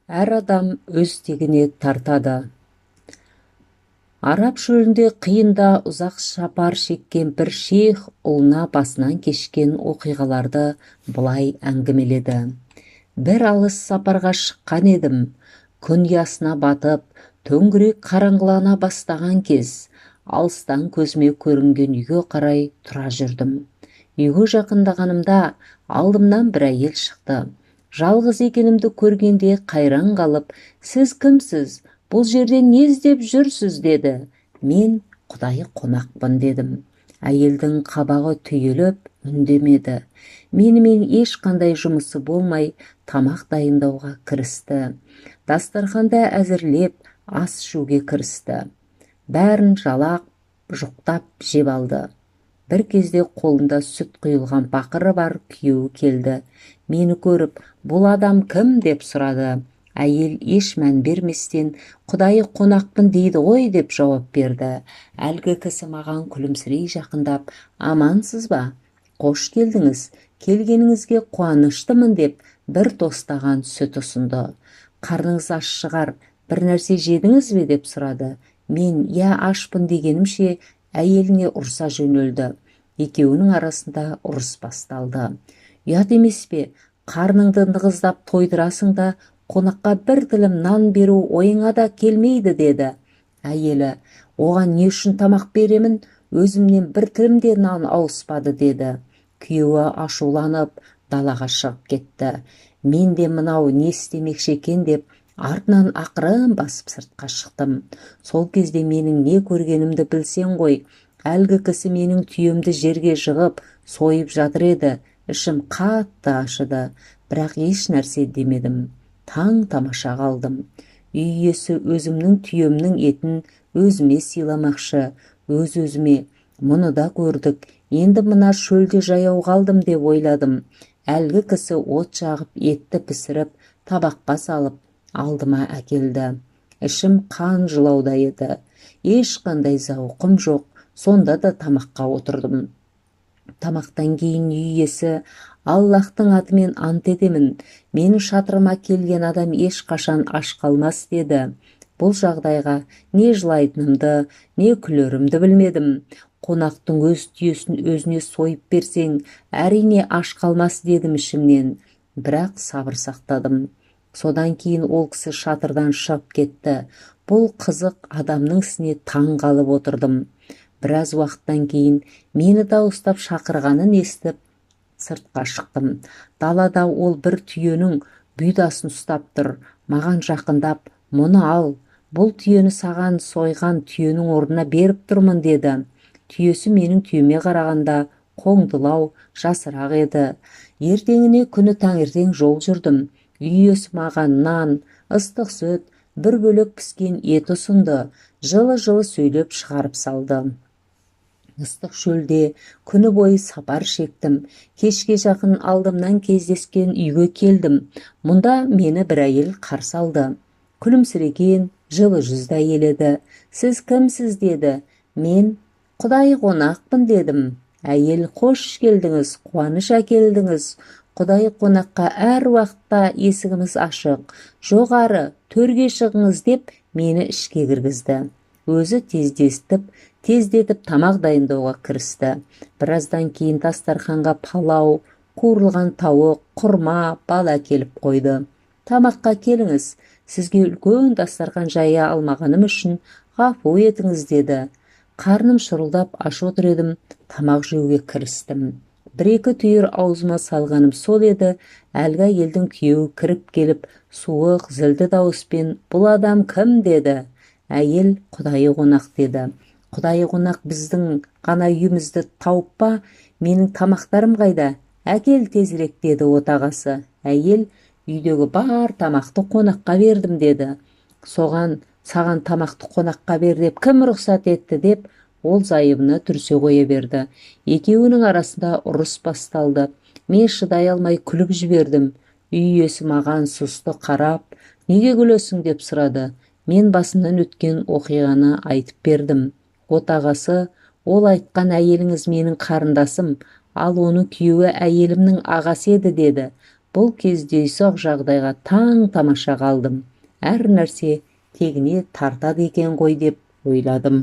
Әр адам өз тегіне тартады. Араб шөлінде қиында ұзақ сапар шеккен бір шейх ұлына басынан кешкен оқиғаларды былай әңгімеледі. Бір алыс сапарға шыққан едім. Күн ұясына батып, төңірек қараңғылана бастаған кез, алыстан көзіме көрінген үйге қарай тұра жүрдім. Үйге жақындағанымда алдымнан бір әйел шықты. Жалғыз екенімді көргенде қайран қалып, "Сіз кімсіз? Бұл жерде не іздеп жүрсіз?" деді. "Мен Құдайы қонақпын" дедім. Әйелдің қабағы түйіліп үндемеді. Менімен ешқандай жұмысы болмай тамақ дайындауға кірісті. Дастарханда әзірлеп ас ішуге кірісті. Бәрін жалап, жұқтап жеп алды. Бір кезде қолында сүт құйылған бақыры бар күйеуі келді. Мені көріп, "Бұл адам кім?" деп сұрады. Әйел еш мән берместен, "Құдайы қонақпын дейді ғой" деп жауап берді. Әлгі кісі маған күлімсірей жақындап, "Амансыз ба? Қош келдіңіз. Келгеніңізге қуаныштымын" деп бір тостаған сүт ұсынды. "Қарныңыз аш шығар, бір нәрсе жедіңіз бе?" деп сұрады. Мен "Я ашпын" дегенімше әйеліне ұрса жөнелді. Екеуінің арасында ұрыс басталды. "Ұят емес пе? Қарныңды нығыздап тойдырасың да, қонаққа бір тілім нан беру ойыңа да келмейді" деді. Әйелі "Оған не үшін тамақ беремін? Өзімнен бір тілім де нан ауыспады" деді. Күйеуі ашуланып далаға шығып кетті. Мен де мынау не істемекші екен деп артынан ақырын басып сыртқа шықтым. Сол кезде менің не көргенімді білсең ғой. Әлгі кісі менің түйемді жерге жығып, сойып жатыр еді. Ішім қатты ашыды, бірақ еш нәрсе демедім. Таң тамаша қалдым. Үй иесі өзімнің түйемнің етін өзіме сыйламақшы. Өз-өзіме, "Мұны да көрдік, енді мына шөлде жаяу қалдым" деп ойладым. Әлгі кісі от жағып, етті пісіріп, табаққа салып, алдыма әкелді. Ішім қан жылауда еді. Ешқандай зауқым жоқ. Сонда да тамаққа отырдым. Тамақтан кейін үй иесі, "Аллахтың атымен ант етемін, менің шатырыма келген адам ешқашан аш қалмас" деді. Бұл жағдайға не жылайтынымды, не күлерімді білмедім. "Қонақтың өз түйесін өзіне сойып берсең, әрине аш қалмас" дедім ішімнен. Бірақ сабыр сақтадым. Содан кейін ол кісі шатырдан шығып кетті. Бұл қызық адамның ісіне таң қалып отырдым. Біраз уақыттан кейін мені дауыстап шақырғанын естіп, сыртқа шықтым. Далада ол бір түйенің бұйдасын ұстап тұр. Маған жақындап, "Мұны ал, бұл түйені саған сойған түйенің орнына беріп тұрмын" деді. Түйесі менің түйеме қарағанда қоңдылау, жасырақ еді. Ертеңіне күні таңертең жол жүрдім. Үй иесі маған нан, ыстық сүт, бір бөлек піскен ет ұсынды. Жылы-жылы сөйлеп шығарып салды. Ыстық шөлде күні бойы сапар шектім. Кешке жақын алдымнан кездескен үйге келдім. Мұнда мені бір әйел қарсы алды. Күлімсіреген, жылы жүзді әйел еді. "Сіз кімсіз?" деді. Мен "Құдайы қонақпын" дедім. Әйел "Қош келдіңіз, қуаныш әкелдіңіз. Құдайы қонаққа әр уақытта есігіміз ашық. Жоғары, төрге шығыңыз" деп мені ішке кіргізді. Өзі тездетіп тамақ дайындауға кірісті. Біраздан кейін дастарханға палау, қуырылған тауық, құрма, бал әкеліп қойды. "Тамаққа келіңіз, сізге үлкен дастархан жая алмағаным үшін ғафу етіңіз" деді. Қарным шұрылдап аш отыр едім, тамақ жеуге кірістім. Бір-екі түйір аузыма салғаным сол еді, әлгі әйелдің күйеуі кіріп келіп, суық, зілді дауыспен "Бұл адам кім?" деді. Әйел "Құдайы қонақ" деді. "Құдайы қонақ біздің ғана үйімізді тауып па? Менің тамақтарым қайда? Әкел тезірек" деді отағасы. Әйел "Үйдегі бар тамақты қонаққа бердім" деді. Саған тамақты қонаққа бер деп кім рұқсат етті" деп ол зайыбына түрсе қоя берді. Екеуінің арасында ұрыс басталды. Мен шыдай алмай күліп жібердім. Үй иесі маған сұсты қарап, "Неге күлесің?" деп сұрады. Мен басымнан өткен оқиғаны айтып бердім. Отағасы "Ол айтқан әйеліңіз менің қарындасым, ал оны күйеуі әйелімнің ағасы еді" деді. Бұл кездейсоқ жағдайға таң-тамаша қалдым. Әр нәрсе тегіне тартады екен ғой деп ойладым.